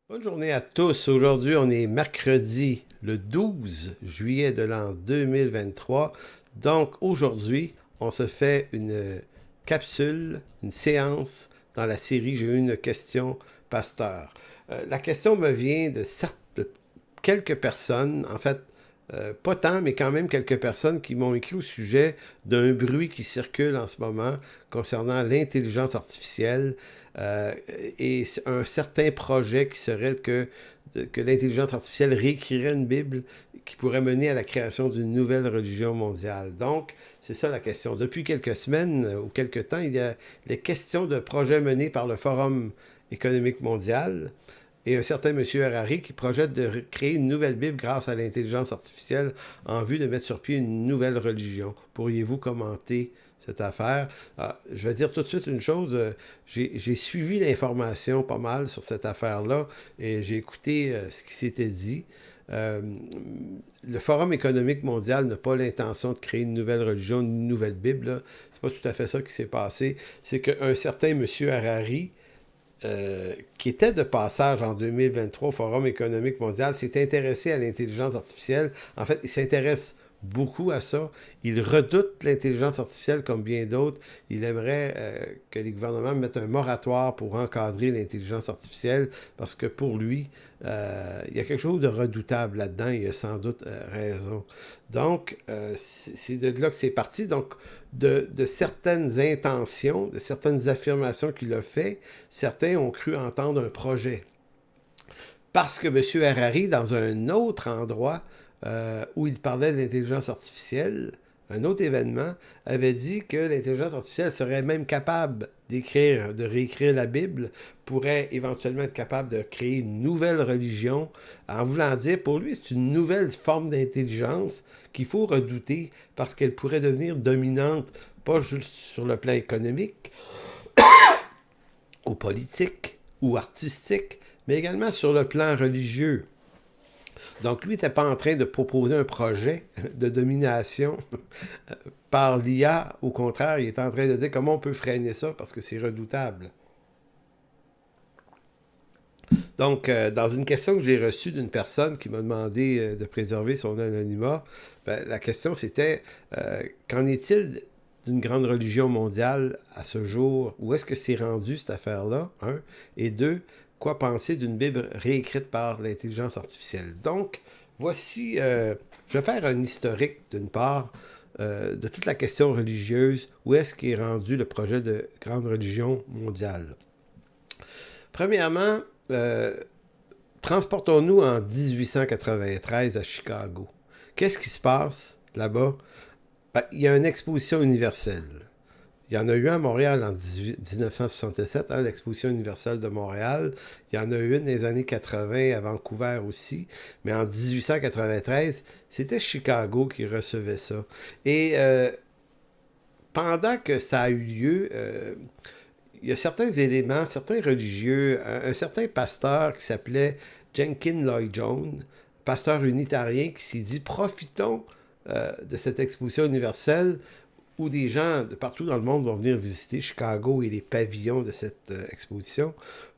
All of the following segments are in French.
Bonne journée à tous. Aujourd'hui, on est mercredi le 12 juillet de l'an 2023. Donc, aujourd'hui, on se fait une capsule, une séance dans la série J'ai une question, pasteur. La question me vient de quelques personnes, en fait, pas tant, mais quand même quelques personnes qui m'ont écrit au sujet d'un bruit qui circule en ce moment concernant l'intelligence artificielle euh, et un certain projet qui serait que l'intelligence artificielle réécrirait une Bible qui pourrait mener à la création d'une nouvelle religion mondiale. Donc, c'est ça la question. Depuis quelques semaines ou quelques temps, il y a les questions de projets menés par le Forum économique mondial et un certain M. Harari qui projette de créer une nouvelle Bible grâce à l'intelligence artificielle en vue de mettre sur pied une nouvelle religion. Pourriez-vous commenter cette affaire? Je vais dire tout de suite une chose. J'ai suivi l'information pas mal sur cette affaire-là et j'ai écouté ce qui s'était dit. Euh, le Forum économique mondial n'a pas l'intention de créer une nouvelle religion, une nouvelle Bible. C'est pas tout à fait ça qui s'est passé. C'est qu'un certain M. Harari, qui était de passage en 2023 au Forum économique mondial, s'est intéressé à l'intelligence artificielle. En fait, il s'intéresse beaucoup à ça. Il redoute l'intelligence artificielle comme bien d'autres. Il aimerait que les gouvernements mettent un moratoire pour encadrer l'intelligence artificielle parce que pour lui, il y a quelque chose de redoutable là-dedans. Il a sans doute raison. Donc, c'est de là que c'est parti. Donc, de certaines intentions, de certaines affirmations qu'il a fait, certains ont cru entendre un projet. Parce que M. Harari, dans un autre endroit où il parlait de l'intelligence artificielle, un autre événement, avait dit que l'intelligence artificielle serait même capable d'écrire, de réécrire la Bible, pourrait éventuellement être capable de créer une nouvelle religion, en voulant dire, pour lui, c'est une nouvelle forme d'intelligence qu'il faut redouter parce qu'elle pourrait devenir dominante, pas juste sur le plan économique, ou politique, ou artistique, mais également sur le plan religieux. Donc, lui n'était pas en train de proposer un projet de domination par l'IA. Au contraire, il est en train de dire comment on peut freiner ça parce que c'est redoutable. Donc, dans une question que j'ai reçue d'une personne qui m'a demandé de préserver son anonymat, ben, la question c'était qu'en est-il d'une grande religion mondiale à ce jour? Où est-ce que c'est rendu cette affaire-là? Un. Et deux, quoi penser d'une Bible réécrite par l'intelligence artificielle? Donc, voici, je vais faire un historique d'une part de toute la question religieuse. Où est-ce qu'est rendu le projet de grande religion mondiale? Premièrement, euh, transportons-nous en 1893 à Chicago. Qu'est-ce qui se passe là-bas? Ben, il y a une exposition universelle. Il y en a eu un à Montréal en 1967, hein, l'exposition universelle de Montréal. Il y en a eu une dans les années 80 à Vancouver aussi. Mais en 1893, c'était Chicago qui recevait ça. Et pendant que ça a eu lieu, il y a certains éléments, certains religieux, un certain pasteur qui s'appelait Jenkins Lloyd Jones, pasteur unitarien, qui s'est dit profitons de cette exposition universelle où des gens de partout dans le monde vont venir visiter Chicago et les pavillons de cette exposition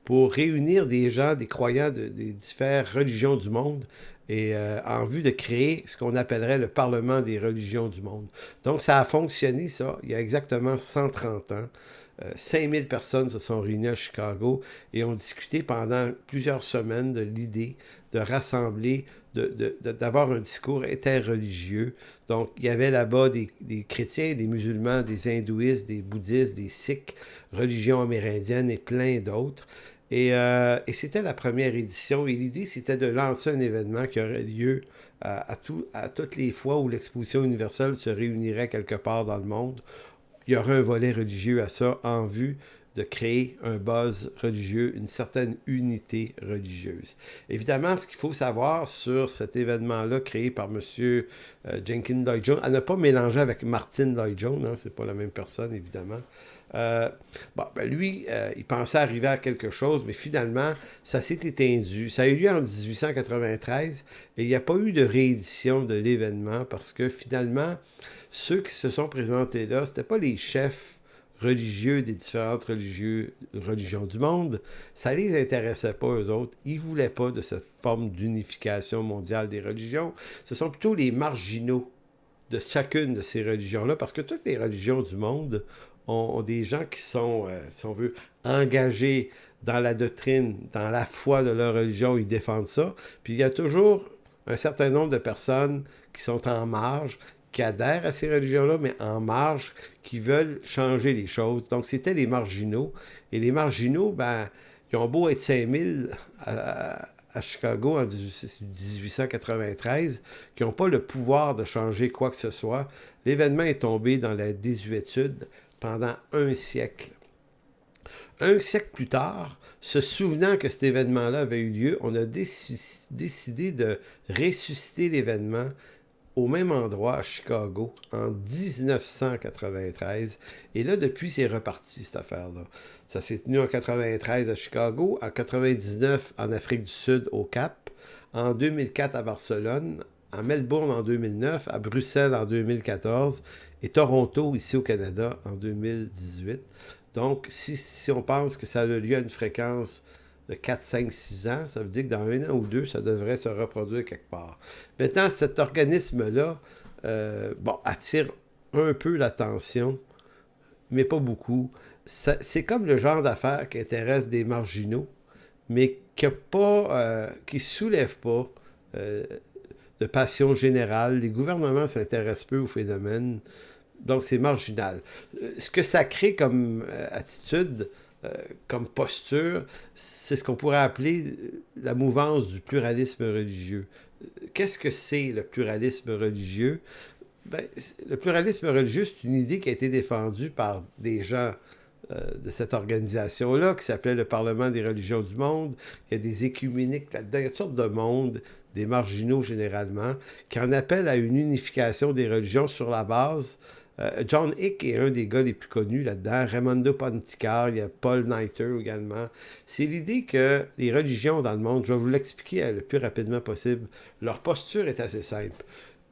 pour réunir des gens, des croyants des différentes religions du monde et en vue de créer ce qu'on appellerait le Parlement des religions du monde. Donc ça a fonctionné, ça, il y a exactement 130 ans. 5000 personnes se sont réunies à Chicago et ont discuté pendant plusieurs semaines de l'idée de rassembler, d'avoir un discours interreligieux. Donc, il y avait là-bas des chrétiens, des musulmans, des hindouistes, des bouddhistes, des sikhs, religions amérindiennes et plein d'autres. Et c'était la première édition. Et l'idée, c'était de lancer un événement qui aurait lieu à toutes les fois où l'exposition universelle se réunirait quelque part dans le monde. Il y aurait un volet religieux à ça en vue de créer un buzz religieux, une certaine unité religieuse. Évidemment, ce qu'il faut savoir sur cet événement-là créé par M. Jenkins Lloyd Jones, à ne pas mélanger avec Martin Lloyd Jones, hein, c'est pas la même personne, évidemment. Bon, ben lui, il pensait arriver à quelque chose, mais finalement, ça s'est éteindu. Ça a eu lieu en 1893 et il n'y a pas eu de réédition de l'événement parce que finalement, ceux qui se sont présentés là, c'était pas les chefs religieux des différentes religions du monde, ça ne les intéressait pas, eux autres. Ils ne voulaient pas de cette forme d'unification mondiale des religions. Ce sont plutôt les marginaux de chacune de ces religions-là, parce que toutes les religions du monde ont des gens qui sont, si on veut, engagés dans la doctrine, dans la foi de leur religion, ils défendent ça. Puis il y a toujours un certain nombre de personnes qui sont en marge, qui adhèrent à ces religions-là, mais en marge, qui veulent changer les choses. Donc, c'était les marginaux. Et les marginaux, ben, ils ont beau être 5000 à Chicago en 1893, qui n'ont pas le pouvoir de changer quoi que ce soit. L'événement est tombé dans la désuétude pendant un siècle. Un siècle plus tard, se souvenant que cet événement-là avait eu lieu, on a décidé de ressusciter l'événement au même endroit à Chicago en 1993. Et là, depuis, c'est reparti, cette affaire-là. Ça s'est tenu en 93 à Chicago, en 99 en Afrique du Sud, au Cap, en 2004 à Barcelone, à Melbourne en 2009, à Bruxelles en 2014 et Toronto, ici au Canada, en 2018. Donc, si on pense que ça a lieu à une fréquence de 4, 5, 6 ans, ça veut dire que dans un an ou deux, ça devrait se reproduire quelque part. Maintenant, cet organisme-là, attire un peu l'attention, mais pas beaucoup. C'est comme le genre d'affaires qui intéresse des marginaux, mais qui ne soulève pas de passion générale. Les gouvernements s'intéressent peu au phénomène. Donc, c'est marginal. Ce que ça crée comme attitude, comme posture, c'est ce qu'on pourrait appeler la mouvance du pluralisme religieux. Qu'est-ce que c'est le pluralisme religieux? Ben, le pluralisme religieux, c'est une idée qui a été défendue par des gens de cette organisation-là, qui s'appelait le Parlement des religions du monde. Il y a des écuméniques là-dedans, il y a toutes sortes de mondes, des marginaux généralement, qui en appellent à une unification des religions sur la base. John Hick est un des gars les plus connus là-dedans. Raimondo Ponticar, il y a Paul Nighter également. C'est l'idée que les religions dans le monde, je vais vous l'expliquer le plus rapidement possible, leur posture est assez simple.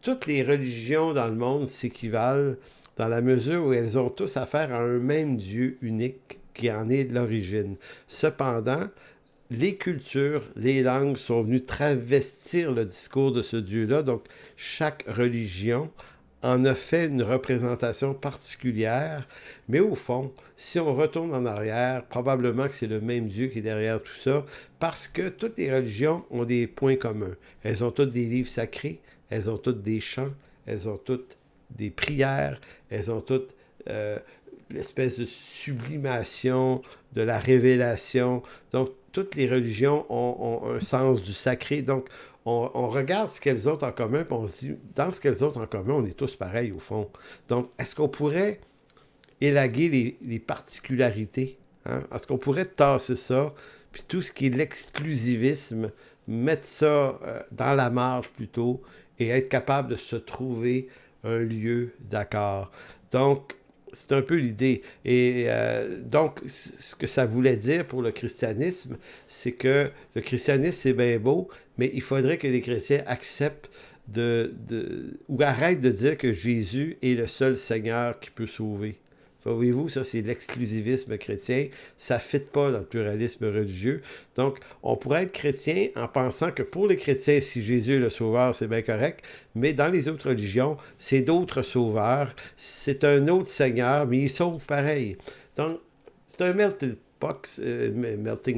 Toutes les religions dans le monde s'équivalent dans la mesure où elles ont tous affaire à un même Dieu unique qui en est de l'origine. Cependant, les cultures, les langues sont venues travestir le discours de ce Dieu-là. Donc, chaque religion en a fait une représentation particulière, mais au fond, si on retourne en arrière, probablement que c'est le même Dieu qui est derrière tout ça, parce que toutes les religions ont des points communs. Elles ont toutes des livres sacrés, elles ont toutes des chants, elles ont toutes des prières, elles ont toutes l'espèce de sublimation, de la révélation. Donc, toutes les religions ont un sens du sacré. Donc, on regarde ce qu'elles ont en commun, puis on se dit, dans ce qu'elles ont en commun, on est tous pareils au fond. Donc, est-ce qu'on pourrait élaguer les particularités? Hein? Est-ce qu'on pourrait tasser ça, puis tout ce qui est l'exclusivisme, mettre ça dans la marge plutôt, et être capable de se trouver un lieu d'accord? Donc, c'est un peu l'idée. Et donc, ce que ça voulait dire pour le christianisme, c'est que le christianisme, c'est bien beau, mais il faudrait que les chrétiens acceptent ou arrêtent de dire que Jésus est le seul Seigneur qui peut sauver. Voyez-vous, ça, c'est l'exclusivisme chrétien. Ça ne fit pas dans le pluralisme religieux. Donc, on pourrait être chrétien en pensant que pour les chrétiens, si Jésus est le sauveur, c'est bien correct. Mais dans les autres religions, c'est d'autres sauveurs. C'est un autre Seigneur, mais il sauve pareil. Donc, c'est un melting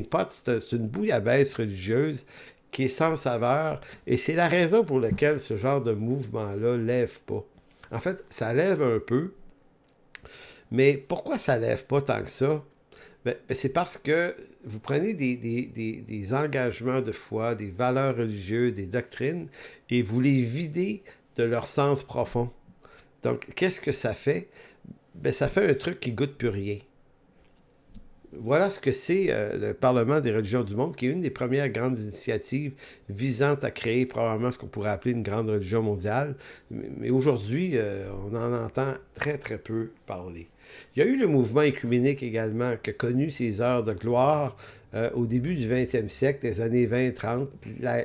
pot. C'est une bouillabaisse religieuse qui est sans saveur. Et c'est la raison pour laquelle ce genre de mouvement-là lève pas. En fait, ça lève un peu. Mais pourquoi ça ne lève pas tant que ça? C'est parce que vous prenez des engagements de foi, des valeurs religieuses, des doctrines, et vous les videz de leur sens profond. Donc, qu'est-ce que ça fait? Ça fait un truc qui goûte plus rien. Voilà ce que c'est le Parlement des religions du monde, qui est une des premières grandes initiatives visant à créer probablement ce qu'on pourrait appeler une grande religion mondiale. Mais aujourd'hui, on en entend très, très peu parler. Il y a eu le mouvement œcuménique également, qui a connu ses heures de gloire au début du 20e siècle, les années 20-30.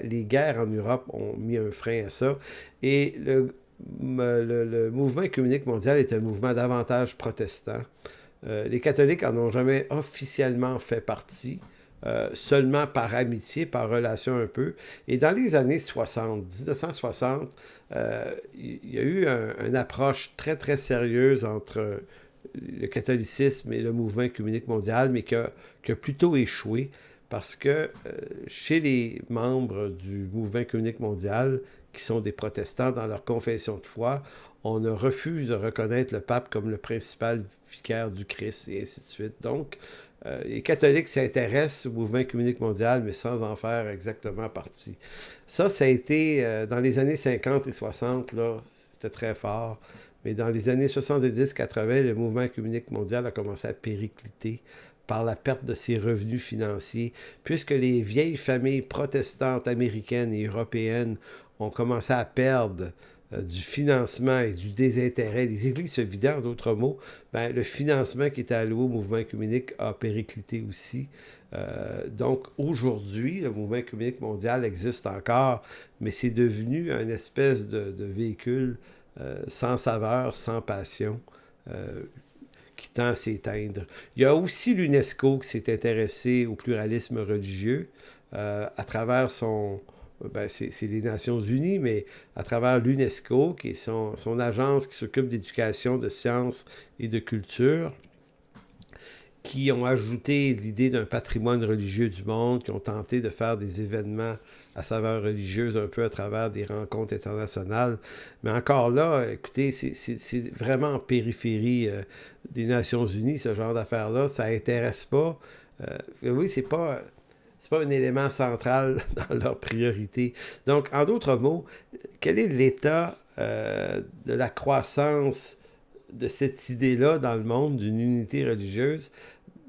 Les guerres en Europe ont mis un frein à ça. Et le mouvement œcuménique mondial est un mouvement davantage protestant. Les catholiques en ont jamais officiellement fait partie, seulement par amitié, par relation un peu. Et dans les années 60, 1960, il y a eu une approche très, très sérieuse entre le catholicisme et le mouvement œcuménique mondial, mais qui a plutôt échoué parce que chez les membres du mouvement œcuménique mondial, qui sont des protestants dans leur confession de foi, on refuse de reconnaître le pape comme le principal vicaire du Christ, et ainsi de suite. Donc, les catholiques s'intéressent au mouvement œcuménique mondial, mais sans en faire exactement partie. Ça a été, dans les années 50 et 60, là, c'était très fort. Mais dans les années 70-80, le mouvement œcuménique mondial a commencé à péricliter par la perte de ses revenus financiers, puisque les vieilles familles protestantes américaines et européennes ont commencé à perdre du financement et du désintérêt. Les églises se vidaient, en d'autres mots. Ben, le financement qui était alloué au mouvement œcuménique a périclité aussi. Donc aujourd'hui, le mouvement œcuménique mondial existe encore, mais c'est devenu une espèce de véhicule sans saveur, sans passion, qui tend à s'éteindre. Il y a aussi l'UNESCO qui s'est intéressé au pluralisme religieux à travers son... Ben, c'est les Nations Unies, mais à travers l'UNESCO, qui est son agence qui s'occupe d'éducation, de sciences et de culture, qui ont ajouté l'idée d'un patrimoine religieux du monde, qui ont tenté de faire des événements à saveur religieuse un peu à travers des rencontres internationales. Mais encore là, écoutez, c'est vraiment en périphérie des Nations Unies, ce genre d'affaires-là. Ça n'intéresse pas. Oui, c'est pas un élément central dans leurs priorités. Donc, en d'autres mots, quel est l'état de la croissance de cette idée-là dans le monde d'une unité religieuse?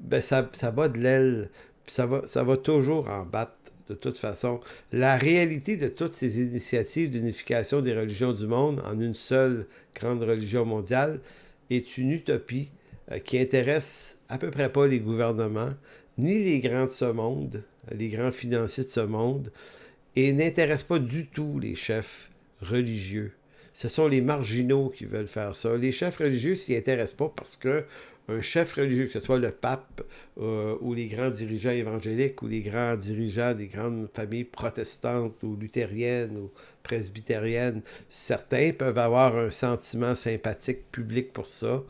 Ben ça bat de l'aile, puis ça va toujours en battre de toute façon. La réalité de toutes ces initiatives d'unification des religions du monde en une seule grande religion mondiale est une utopie qui intéresse à peu près pas les gouvernements, ni les grands de ce monde, les grands financiers de ce monde, et n'intéresse pas du tout les chefs religieux. Ce sont les marginaux qui veulent faire ça. Les chefs religieux s'y intéressent pas parce que un chef religieux, que ce soit le pape ou les grands dirigeants évangéliques ou les grands dirigeants des grandes familles protestantes ou luthériennes ou presbytériennes, certains peuvent avoir un sentiment sympathique public pour ça,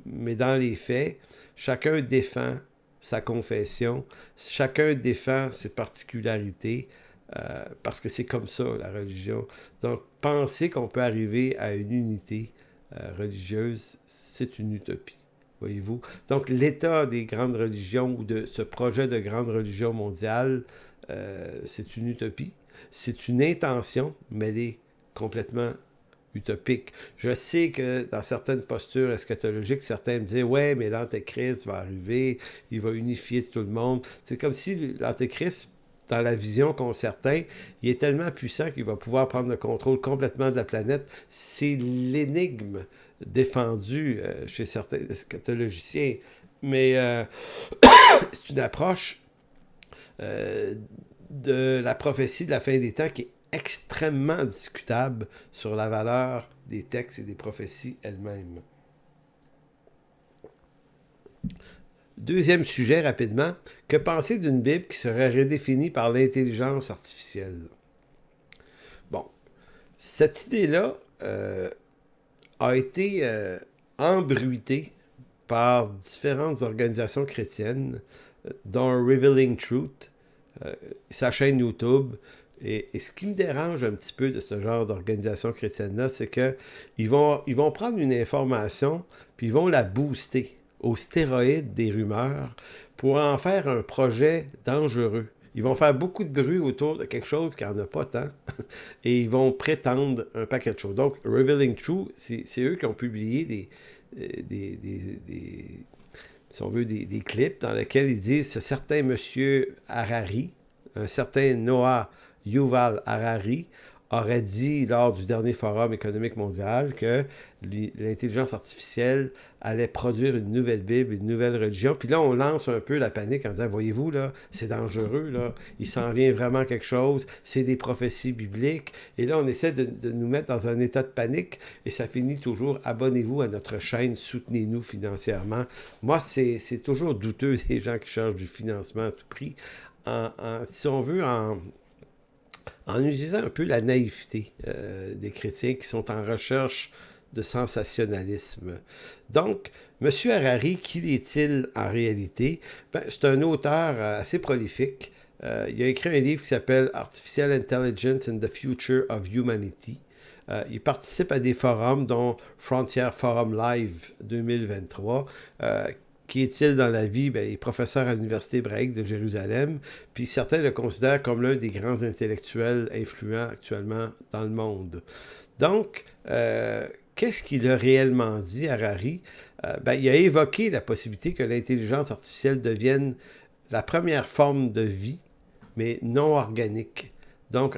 mais dans les faits, chacun défend sa confession, chacun défend ses particularités, parce que c'est comme ça, la religion. Donc, penser qu'on peut arriver à une unité religieuse, c'est une utopie. Voyez-vous? Donc, l'état des grandes religions ou de ce projet de grande religion mondiale, c'est une utopie. C'est une intention, mais elle est complètement utopique. Je sais que dans certaines postures eschatologiques, certains me disent « Ouais, mais l'Antéchrist va arriver, il va unifier tout le monde. » C'est comme si l'Antéchrist, dans la vision qu'ont certains, il est tellement puissant qu'il va pouvoir prendre le contrôle complètement de la planète. C'est l'énigme défendue chez certains eschatologiciens. Mais c'est une approche de la prophétie de la fin des temps qui est extrêmement discutable sur la valeur des textes et des prophéties elles-mêmes. Deuxième sujet, rapidement. Que penser d'une Bible qui serait redéfinie par l'intelligence artificielle? Bon, cette idée-là a été embruitée par différentes organisations chrétiennes, dont Revealing Truth, sa chaîne YouTube. Et ce qui me dérange un petit peu de ce genre d'organisation chrétienne-là, c'est qu'ils vont prendre une information, puis ils vont la booster aux stéroïdes des rumeurs pour en faire un projet dangereux. Ils vont faire beaucoup de bruit autour de quelque chose qui n'en a pas tant, et ils vont prétendre un paquet de choses. Donc, Revealing Truth, c'est eux qui ont publié si on veut, des clips dans lesquels ils disent ce certain monsieur Harari, un certain Noah Yuval Harari, aurait dit lors du dernier Forum économique mondial que l'intelligence artificielle allait produire une nouvelle Bible, une nouvelle religion. Puis là, on lance un peu la panique en disant, voyez-vous, là, c'est dangereux, là, il s'en vient vraiment quelque chose, c'est des prophéties bibliques. Et là, on essaie de nous mettre dans un état de panique et ça finit toujours, abonnez-vous à notre chaîne, soutenez-nous financièrement. Moi, c'est toujours douteux des gens qui cherchent du financement à tout prix. Si on veut, en utilisant un peu la naïveté des chrétiens qui sont en recherche de sensationnalisme. Donc, M. Harari, qui est-il en réalité? C'est un auteur assez prolifique. Il a écrit un livre qui s'appelle Artificial Intelligence and the Future of Humanity. Il participe à des forums, dont Frontier Forum Live 2023. Qui est-il dans la vie? Il est professeur à l'Université hébraïque de Jérusalem, puis certains le considèrent comme l'un des grands intellectuels influents actuellement dans le monde. Donc, qu'est-ce qu'il a réellement dit, Harari? Il a évoqué la possibilité que l'intelligence artificielle devienne la première forme de vie, mais non organique. Donc,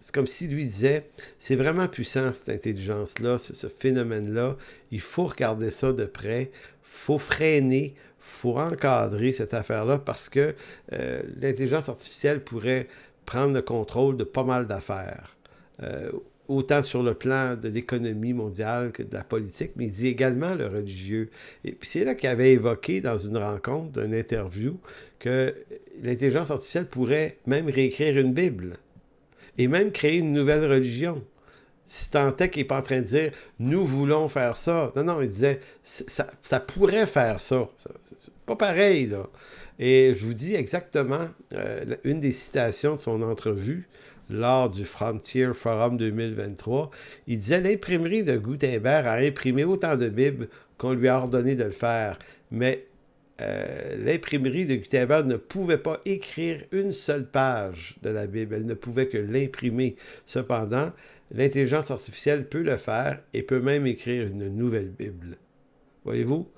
c'est comme si lui disait, c'est vraiment puissant cette intelligence-là, ce phénomène-là, il faut regarder ça de près, faut freiner, faut encadrer cette affaire-là parce que l'intelligence artificielle pourrait prendre le contrôle de pas mal d'affaires. Autant sur le plan de l'économie mondiale que de la politique, mais il dit également le religieux. Et puis c'est là qu'il avait évoqué dans une rencontre, une interview, que l'intelligence artificielle pourrait même réécrire une Bible et même créer une nouvelle religion. Si tant est qu'il n'est pas en train de dire « nous voulons faire ça ». Non, il disait « ça pourrait faire ça ». C'est pas pareil, là. Et je vous dis exactement une des citations de son entrevue lors du Frontier Forum 2023. Il disait « l'imprimerie de Gutenberg a imprimé autant de Bibles qu'on lui a ordonné de le faire, mais l'imprimerie de Gutenberg ne pouvait pas écrire une seule page de la Bible, elle ne pouvait que l'imprimer. Cependant, l'intelligence artificielle peut le faire et peut même écrire une nouvelle Bible. Voyez-vous,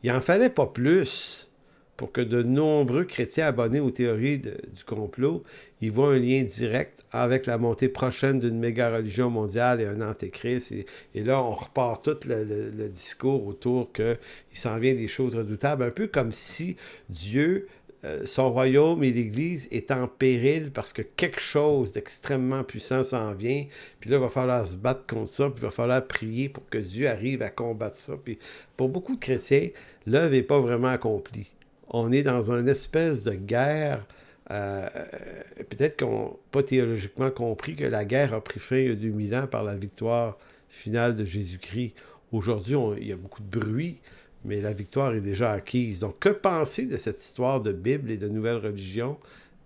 il n'en fallait pas plus pour que de nombreux chrétiens abonnés aux théories du complot y voient un lien direct avec la montée prochaine d'une méga-religion mondiale et un antéchrist. Et là, on repart tout le discours autour qu'il s'en vient des choses redoutables, un peu comme si Dieu, son royaume et l'Église est en péril parce que quelque chose d'extrêmement puissant s'en vient. Puis là, il va falloir se battre contre ça, puis il va falloir prier pour que Dieu arrive à combattre ça. Puis pour beaucoup de chrétiens, l'œuvre n'est pas vraiment accomplie. On est dans une espèce de guerre. Peut-être qu'on n'a pas théologiquement compris que la guerre a pris fin il y a 2000 ans par la victoire finale de Jésus-Christ. Aujourd'hui, il y a beaucoup de bruit, mais la victoire est déjà acquise. Donc, que penser de cette histoire de Bible et de nouvelles religions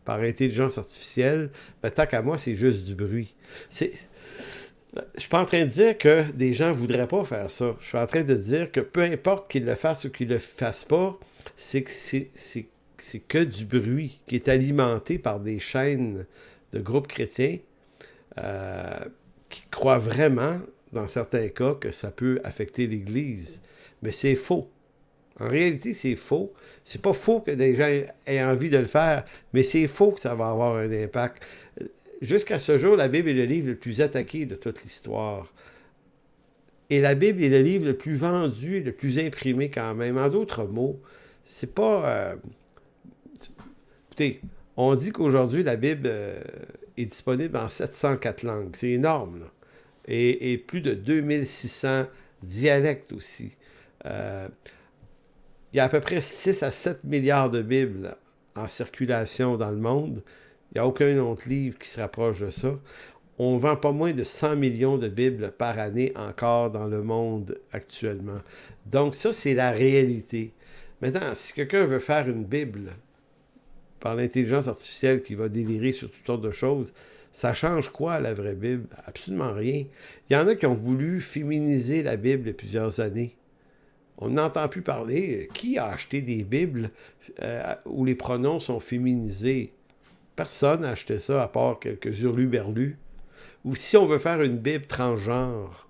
par intelligence artificielle? Tant qu'à moi, c'est juste du bruit. Je ne suis pas en train de dire que des gens ne voudraient pas faire ça. Je suis en train de dire que peu importe qu'ils le fassent ou qu'ils ne le fassent pas, c'est que du bruit qui est alimenté par des chaînes de groupes chrétiens qui croient vraiment, dans certains cas, que ça peut affecter l'Église. Mais c'est faux. En réalité, c'est faux. C'est pas faux que des gens aient envie de le faire, mais c'est faux que ça va avoir un impact. Jusqu'à ce jour, la Bible est le livre le plus attaqué de toute l'histoire. Et la Bible est le livre le plus vendu et le plus imprimé quand même. En d'autres mots, c'est pas... Écoutez, on dit qu'aujourd'hui, la Bible est disponible en 704 langues. C'est énorme, là. Et plus de 2600 dialectes aussi. Il y a à peu près 6 à 7 milliards de Bibles en circulation dans le monde. Il n'y a aucun autre livre qui se rapproche de ça. On vend pas moins de 100 millions de Bibles par année encore dans le monde actuellement. Donc ça, c'est la réalité. Maintenant, si quelqu'un veut faire une Bible par l'intelligence artificielle qui va délirer sur toutes sortes de choses, ça change quoi à la vraie Bible? Absolument rien. Il y en a qui ont voulu féminiser la Bible il y a plusieurs années. On n'entend plus parler. Qui a acheté des Bibles où les pronoms sont féminisés? Personne n'a acheté ça à part quelques hurluberlus. Ou si on veut faire une Bible transgenre,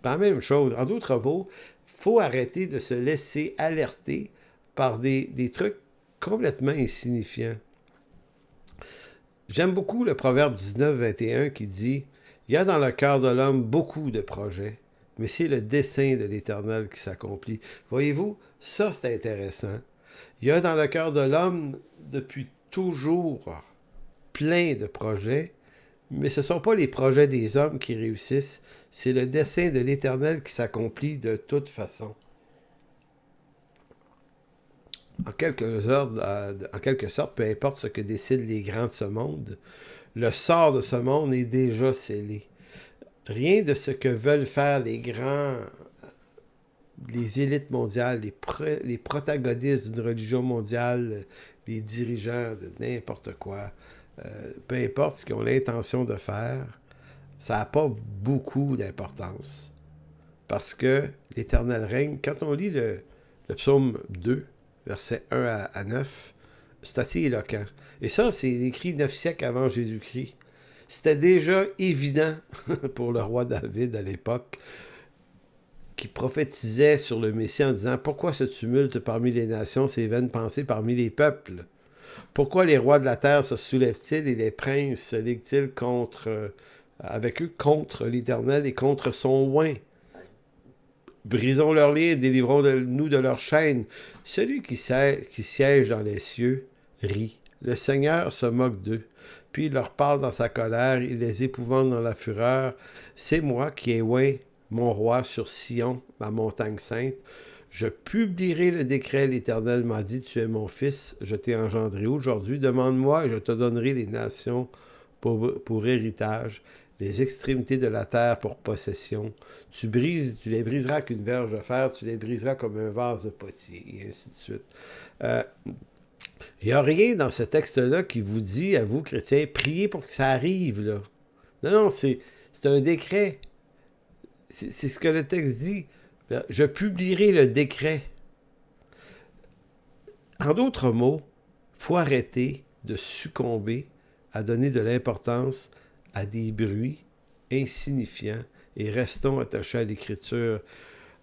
la même chose. En d'autres mots, il faut arrêter de se laisser alerter par des trucs complètement insignifiants. J'aime beaucoup le proverbe 19-21 qui dit Il y a dans le cœur de l'homme beaucoup de projets, mais c'est le dessein de l'Éternel qui s'accomplit. Voyez-vous, ça c'est intéressant. Il y a dans le cœur de l'homme depuis toujours plein de projets, mais ce ne sont pas les projets des hommes qui réussissent, c'est le dessein de l'Éternel qui s'accomplit de toute façon. En quelque sorte, peu importe ce que décident les grands de ce monde, le sort de ce monde est déjà scellé. Rien de ce que veulent faire les grands, les élites mondiales, les protagonistes d'une religion mondiale, les dirigeants de n'importe quoi, peu importe ce qu'ils ont l'intention de faire, ça n'a pas beaucoup d'importance. Parce que l'Éternel règne. Quand on lit le psaume 2, versets 1 à 9, c'est assez éloquent. Et ça, c'est écrit 9 siècles avant Jésus-Christ. C'était déjà évident pour le roi David à l'époque, qui prophétisait sur le Messie en disant « Pourquoi ce tumulte parmi les nations, ces vaines pensées parmi les peuples? Pourquoi les rois de la terre se soulèvent-ils et les princes se liguent-ils avec eux contre l'Éternel et contre son oint? Brisons leurs liens, délivrons-nous de leurs chaînes. Celui qui siège dans les cieux rit. Le Seigneur se moque d'eux. Puis il leur parle dans sa colère, il les épouvante dans la fureur. C'est moi qui ai oint mon roi sur Sion, ma montagne sainte. Je publierai le décret, l'Éternel m'a dit, tu es mon fils, je t'ai engendré aujourd'hui. Demande-moi et je te donnerai les nations pour héritage, les extrémités de la terre pour possession. Tu les briseras qu'une verge de fer, tu les briseras comme un vase de potier, et ainsi de suite. Il n'y a rien dans ce texte-là qui vous dit, à vous, chrétiens, priez pour que ça arrive, là. Non, c'est un décret. C'est ce que le texte dit. Je publierai le décret. En d'autres mots, il faut arrêter de succomber à donner de l'importance à des bruits insignifiants et restons attachés à l'Écriture.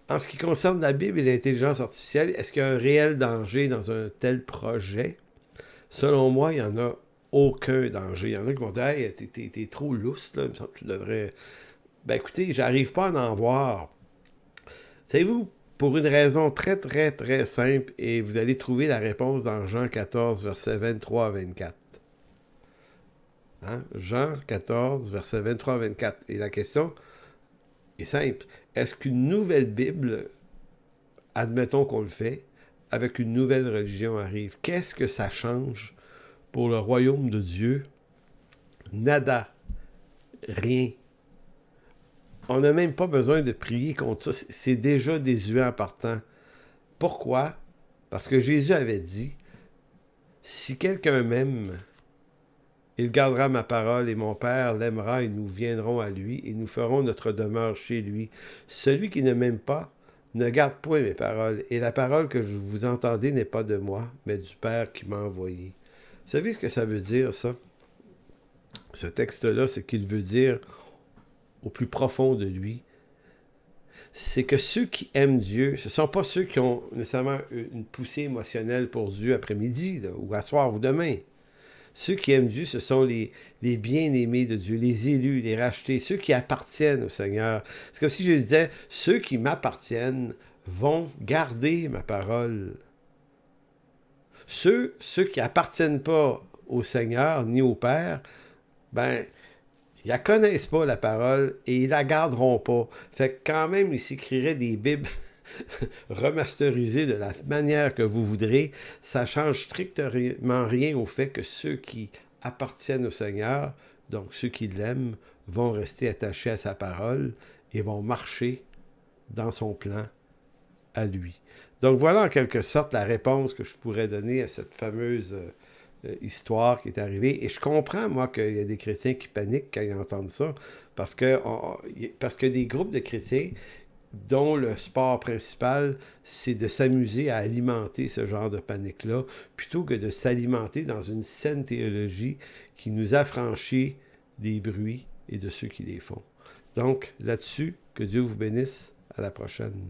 En ce qui concerne la Bible et l'intelligence artificielle, est-ce qu'il y a un réel danger dans un tel projet? Selon moi, il n'y en a aucun danger. Il y en a qui vont dire « Hey, t'es trop lousse, là, il me semble que tu devrais... » Ben écoutez, j'arrive pas à en voir. Savez-vous, pour une raison très, très, très simple, et vous allez trouver la réponse dans Jean 14, versets 23 à 24. Hein? Jean 14, versets 23 à 24. Et la question est simple. Est-ce qu'une nouvelle Bible, admettons qu'on le fait, avec une nouvelle religion arrive, qu'est-ce que ça change pour le royaume de Dieu? Nada. Rien. On n'a même pas besoin de prier contre ça. C'est déjà désuet en partant. Pourquoi? Parce que Jésus avait dit, si quelqu'un m'aime, il gardera ma parole et mon Père l'aimera et nous viendrons à lui et nous ferons notre demeure chez lui. Celui qui ne m'aime pas ne garde point mes paroles et la parole que vous entendez n'est pas de moi, mais du Père qui m'a envoyé. Vous savez ce que ça veut dire, ça? Ce texte-là, ce qu'il veut dire au plus profond de lui, c'est que ceux qui aiment Dieu, ce ne sont pas ceux qui ont nécessairement une poussée émotionnelle pour Dieu après-midi, là, ou à soir ou demain. Ceux qui aiment Dieu, ce sont les bien-aimés de Dieu, les élus, les rachetés, ceux qui appartiennent au Seigneur. C'est comme si je disais, ceux qui m'appartiennent vont garder ma parole. Ceux qui n'appartiennent pas au Seigneur ni au Père, ben, ils ne connaissent pas la parole et ils ne la garderont pas. Fait que quand même, ils s'écriraient des Bibles remasterisées de la manière que vous voudrez. Ça ne change strictement rien au fait que ceux qui appartiennent au Seigneur, donc ceux qui l'aiment, vont rester attachés à sa parole et vont marcher dans son plan à lui. Donc voilà en quelque sorte la réponse que je pourrais donner à cette fameuse histoire qui est arrivée. Et je comprends, moi, qu'il y a des chrétiens qui paniquent quand ils entendent ça, parce que des groupes de chrétiens dont le sport principal, c'est de s'amuser à alimenter ce genre de panique-là, plutôt que de s'alimenter dans une saine théologie qui nous affranchit des bruits et de ceux qui les font. Donc, là-dessus, que Dieu vous bénisse. À la prochaine.